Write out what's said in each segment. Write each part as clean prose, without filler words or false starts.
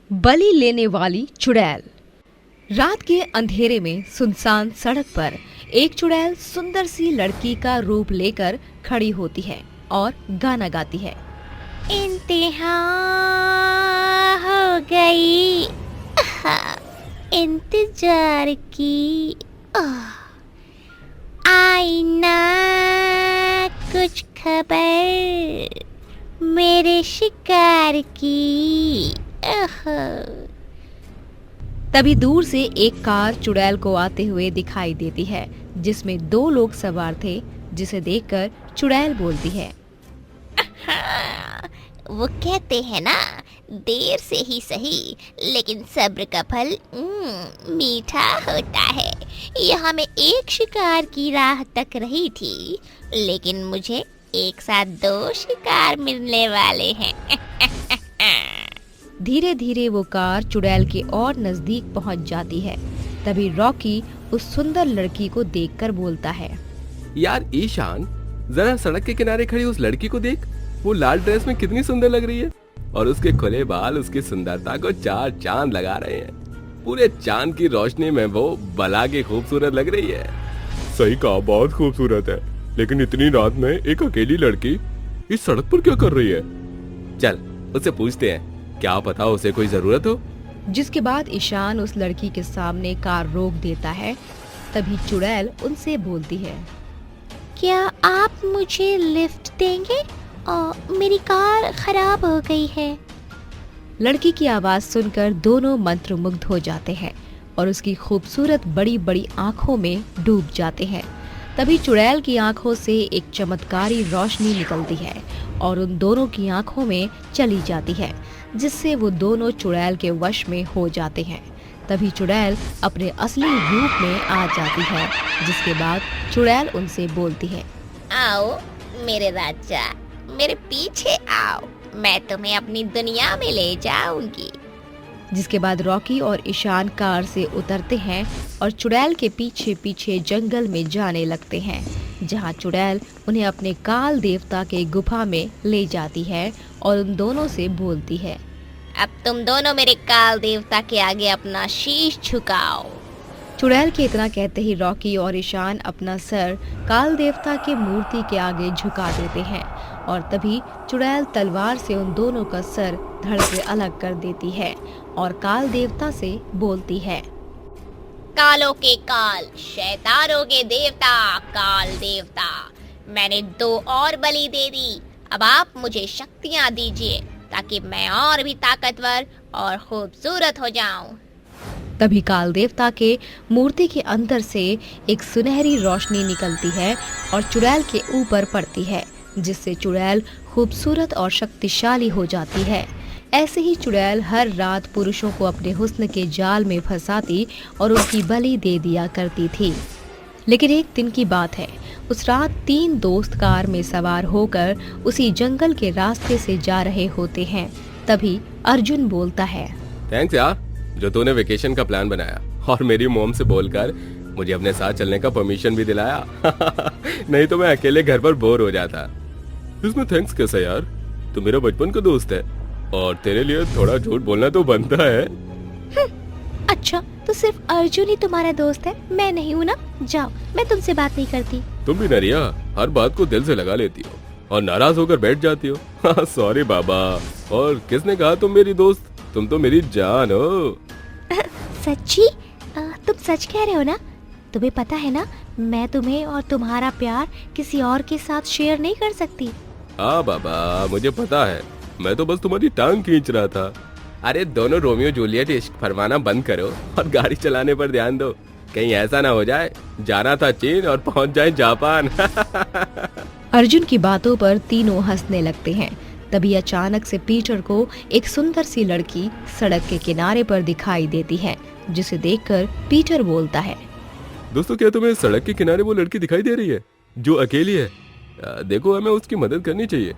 बलि लेने वाली चुड़ैल। रात के अंधेरे में सुनसान सड़क पर एक चुड़ैल सुंदर सी लड़की का रूप लेकर खड़ी होती है और गाना गाती है। इंतहा हो गई इंतजार की, आई ना कुछ खबर मेरे शिकार की। तभी दूर से एक कार चुड़ैल को आते हुए दिखाई देती है, जिसमें 2 लोग सवार थे, जिसे देखकर चुड़ैल बोलती है। वो कहते हैं ना, देर से ही सही लेकिन सब्र का फल मीठा होता है। यहाँ मैं एक शिकार की राह तक रही थी, लेकिन मुझे एक साथ 2 शिकार मिलने वाले हैं। धीरे धीरे वो कार चुड़ैल के और नजदीक पहुंच जाती है। तभी रॉकी उस सुंदर लड़की को देखकर बोलता है, यार ईशान, जरा सड़क के किनारे खड़ी उस लड़की को देख। वो लाल ड्रेस में कितनी सुंदर लग रही है और उसके खुले बाल उसकी सुंदरता को 4 चांद लगा रहे हैं। पूरे चांद की रोशनी में वो बला के खूबसूरत लग रही है। सही कहा, बहुत खूबसूरत है, लेकिन इतनी रात में एक अकेली लड़की इस सड़क पर क्या कर रही है? चल उससे पूछते हैं, क्या पता उसे कोई जरूरत हो। जिसके बाद ईशान उस लड़की के सामने कार रोक देता है। तभी चुड़ैल उनसे बोलती है, क्या आप मुझे लिफ्ट देंगे? मेरी कार खराब हो गई है। लड़की की आवाज सुनकर दोनों मंत्रमुग्ध हो जाते हैं और उसकी खूबसूरत बड़ी बड़ी आंखों में डूब जाते हैं। तभी चुड़ैल की आंखों से एक चमत्कारी रोशनी निकलती है और उन दोनों की आंखों में चली जाती है, जिससे वो दोनों चुड़ैल के वश में हो जाते हैं। तभी चुड़ैल अपने असली रूप में आ जाती है, जिसके बाद चुड़ैल उनसे बोलती है, आओ मेरे राजा, मेरे पीछे आओ, मैं तुम्हें अपनी दुनिया में ले जाऊंगी। जिसके बाद रॉकी और ईशान कार से उतरते हैं और चुड़ैल के पीछे पीछे जंगल में जाने लगते हैं, जहां चुड़ैल उन्हें अपने काल देवता के गुफा में ले जाती है और उन दोनों से बोलती है, अब तुम दोनों मेरे काल देवता के आगे अपना शीश झुकाओ। चुड़ैल के इतना कहते ही रॉकी और ईशान अपना सर काल देवता की मूर्ति के आगे झुका देते हैं और तभी चुड़ैल तलवार से उन दोनों का सर धड़ से अलग कर देती है और काल देवता से बोलती है, कालों के काल, शैतानों के देवता, काल देवता, मैंने 2 और बलि दे दी। अब आप मुझे शक्तियां दीजिए ताकि मैं और भी ताकतवर और खूबसूरत हो जाऊं। तभी काल देवता के मूर्ति के अंदर से एक सुनहरी रोशनी निकलती है और चुड़ैल के ऊपर पड़ती है, जिससे चुड़ैल खूबसूरत और शक्तिशाली हो जाती है। ऐसे ही चुड़ैल हर रात पुरुषों को अपने हुस्न के जाल में फंसाती और उनकी बलि दे दिया करती थी। लेकिन एक दिन की बात है, उस रात 3 दोस्त कार में सवार होकर उसी जंगल के रास्ते से जा रहे होते हैं। तभी अर्जुन बोलता है, थैंक्स यार, जो तूने वेकेशन का प्लान बनाया और मेरी मोम से बोलकर मुझे अपने साथ चलने का परमिशन भी दिलाया। नहीं तो मैं अकेले घर पर बोर हो जाता। इसमें थैंक्स कैसा यार, तू मेरा बचपन का दोस्त है और तेरे लिए थोड़ा झूठ बोलना तो बनता है। अच्छा, तो सिर्फ अर्जुन ही तुम्हारा दोस्त है, मैं नहीं हूँ ना? जाओ, मैं तुमसे बात नहीं करती। तुम भी नरिया हर बात को दिल से लगा लेती हो और नाराज होकर बैठ जाती हो। सॉरी बाबा। और किसने कहा तुम मेरी दोस्त? तुम तो मेरी जान हो। सच्ची? तुम सच कह रहे हो ना? तुम्हें पता है ना, मैं तुम्हें और तुम्हारा प्यार किसी और के साथ शेयर नहीं कर सकती। हाँ बाबा, मुझे पता है, मैं तो बस तुम्हारी टांग खींच रहा था। अरे दोनों रोमियो जूलियट इश्क फरमाना बंद करो और गाड़ी चलाने पर ध्यान दो। कहीं ऐसा ना हो जाए जाना था चीन और पहुंच जाए जापान। अर्जुन की बातों पर तीनों हंसने लगते हैं। तभी अचानक से पीटर को एक सुंदर सी लड़की सड़क के किनारे पर दिखाई देती है, जिसे देखकर पीटर बोलता है, दोस्तों क्या तुम्हें सड़क के किनारे वो लड़की दिखाई दे रही है जो अकेली है? देखो, हमें उसकी मदद करनी चाहिए।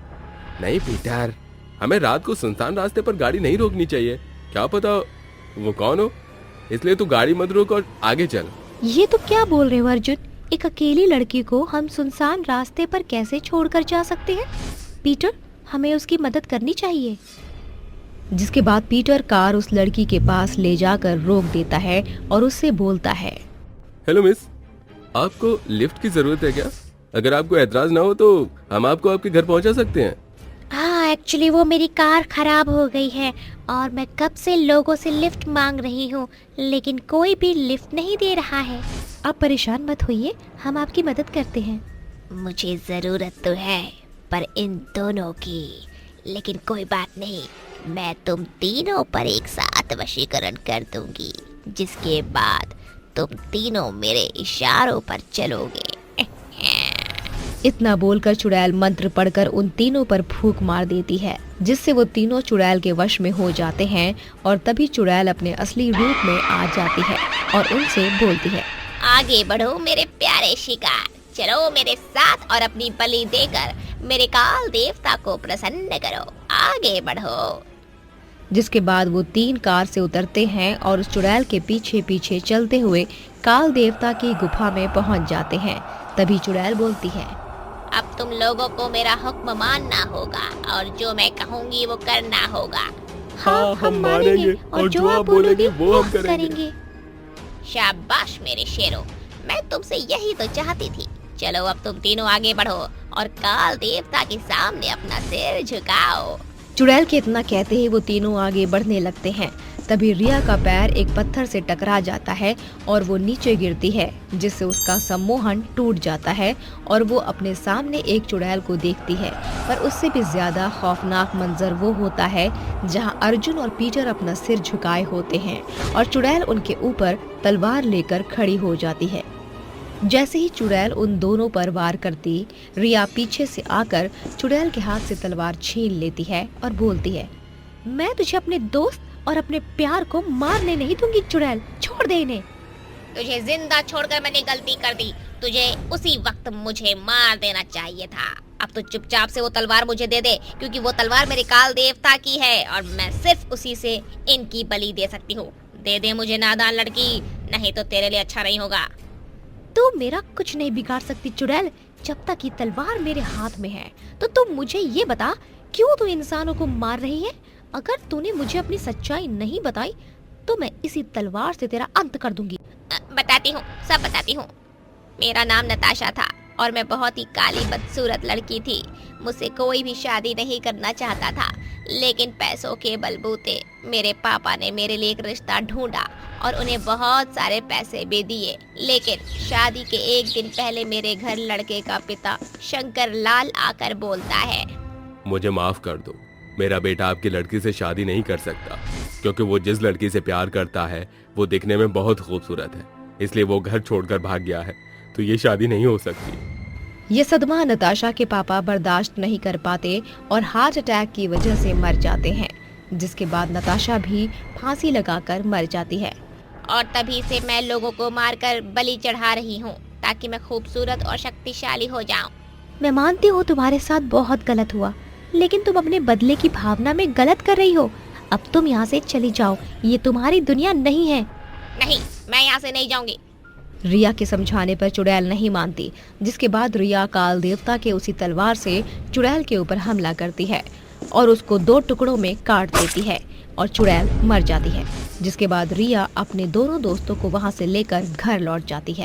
नहीं पीटर, हमें रात को सुनसान रास्ते पर गाड़ी नहीं रोकनी चाहिए। क्या पता वो कौन हो, इसलिए तू गाड़ी मत रोक और आगे चल। ये तो क्या बोल रहे हो अर्जुन? एक अकेली लड़की को हम सुनसान रास्ते पर कैसे छोड़कर जा सकते हैं? पीटर, हमें उसकी मदद करनी चाहिए। जिसके बाद पीटर कार उस लड़की के पास ले जाकर रोक देता है और उससे बोलता है, हेलो मिस, आपको लिफ्ट की जरूरत है क्या? अगर आपको एतराज ना हो तो हम आपको आपके घर पहुंचा सकते हैं। हाँ, एक्चुअली वो मेरी कार खराब हो गई है और मैं कब से लोगों से लिफ्ट मांग रही हूँ, लेकिन कोई भी लिफ्ट नहीं दे रहा है। आप परेशान मत होइए, हम आपकी मदद करते हैं। मुझे जरूरत तो है पर इन दोनों की, लेकिन कोई बात नहीं, मैं तुम तीनों पर एक साथ वशीकरण कर दूंगी, जिसके बाद तुम तीनों मेरे इशारों पर चलोगे। इतना बोलकर चुड़ैल मंत्र पढ़कर उन तीनों पर फूंक मार देती है, जिससे वो तीनों चुड़ैल के वश में हो जाते हैं। और तभी चुड़ैल अपने असली रूप में आ जाती है और उनसे बोलती है, आगे बढ़ो मेरे प्यारे शिकार, चलो मेरे साथ और अपनी बलि देकर मेरे काल देवता को प्रसन्न करो, आगे बढ़ो। जिसके बाद वो 3 कार से उतरते हैं और उस चुड़ैल के पीछे पीछे चलते हुए काल देवता की गुफा में पहुंच जाते हैं। तभी चुड़ैल बोलती है, अब तुम लोगों को मेरा हुक्म मानना होगा और जो मैं कहूँगी वो करना होगा। हाँ, हम मानेंगे और जो आप बोलेंगे वो हम करेंगे। शाबाश मेरे शेरों, मैं तुमसे यही तो चाहती थी। चलो अब तुम तीनों आगे बढ़ो और काल देवता के सामने अपना सिर झुकाओ। चुड़ैल के इतना कहते ही वो तीनों आगे बढ़ने लगते हैं। तभी रिया का पैर एक पत्थर से टकरा जाता है और वो नीचे गिरती है, जिससे उसका सम्मोहन टूट जाता है और वो अपने सामने एक चुड़ैल को देखती है। पर उससे भी ज्यादा खौफनाक मंजर वो होता है जहां अर्जुन और पीटर अपना सिर झुकाए होते हैं और चुड़ैल उनके ऊपर तलवार लेकर खड़ी हो जाती है। जैसे ही चुड़ैल उन दोनों पर वार करती, रिया पीछे से आकर चुड़ैल के हाथ से तलवार छीन लेती है और बोलती है, मैं तुझे अपने दोस्त और अपने प्यार को मारने नहीं दूंगी चुड़ैल, छोड़ दे इन्हें। तुझे जिंदा छोड़कर मैंने गलती कर दी, तुझे उसी वक्त मुझे मार देना चाहिए था। अब तो चुपचाप से वो तलवार मुझे दे दे, क्योंकि वो तलवार मेरे काल देवता की है और मैं सिर्फ उसी से इनकी बलि दे सकती हूँ। दे दे मुझे नादान लड़की, नहीं तो तेरे लिए अच्छा नहीं होगा। तू मेरा कुछ नहीं बिगाड़ सकती चुड़ैल, जब तक ये तलवार मेरे हाथ में है। तो तुम मुझे ये बता, क्यों तू इंसानों को मार रही है? अगर तूने मुझे अपनी सच्चाई नहीं बताई तो मैं इसी तलवार से तेरा अंत कर दूंगी। बताती हूँ, सब बताती हूँ। मेरा नाम नताशा था और मैं बहुत ही काली बदसूरत लड़की थी। मुझसे कोई भी शादी नहीं करना चाहता था, लेकिन पैसों के बलबूते मेरे पापा ने मेरे लिए एक रिश्ता ढूंढा और उन्हें बहुत सारे पैसे भी दिए। लेकिन शादी के एक दिन पहले मेरे घर लड़के का पिता शंकर लाल आकर बोलता है, मुझे माफ कर दो, मेरा बेटा आपकी लड़की से शादी नहीं कर सकता, क्योंकि वो जिस लड़की से प्यार करता है वो दिखने में बहुत खूबसूरत है, इसलिए वो घर छोड़कर भाग गया है, तो ये शादी नहीं हो सकती। ये सदमा नताशा के पापा बर्दाश्त नहीं कर पाते और हार्ट अटैक की वजह से मर जाते हैं, जिसके बाद नताशा भी फांसी लगाकर मर जाती है। और तभी से मैं लोगों को मारकर बलि चढ़ा रही हूँ, ताकि मैं खूबसूरत और शक्तिशाली हो जाऊँ। मैं मानती हूँ तुम्हारे साथ बहुत गलत हुआ, लेकिन तुम अपने बदले की भावना में गलत कर रही हो। अब तुम यहाँ से चली जाओ, ये तुम्हारी दुनिया नहीं है। नहीं, मैं यहाँ से नहीं जाऊंगी। रिया के समझाने पर चुड़ैल नहीं मानती, जिसके बाद रिया काल देवता के उसी तलवार से चुड़ैल के ऊपर हमला करती है और उसको 2 टुकड़ों में काट देती है और चुड़ैल मर जाती है। जिसके बाद रिया अपने दोनों दोस्तों को वहाँ से लेकर घर लौट जाती है।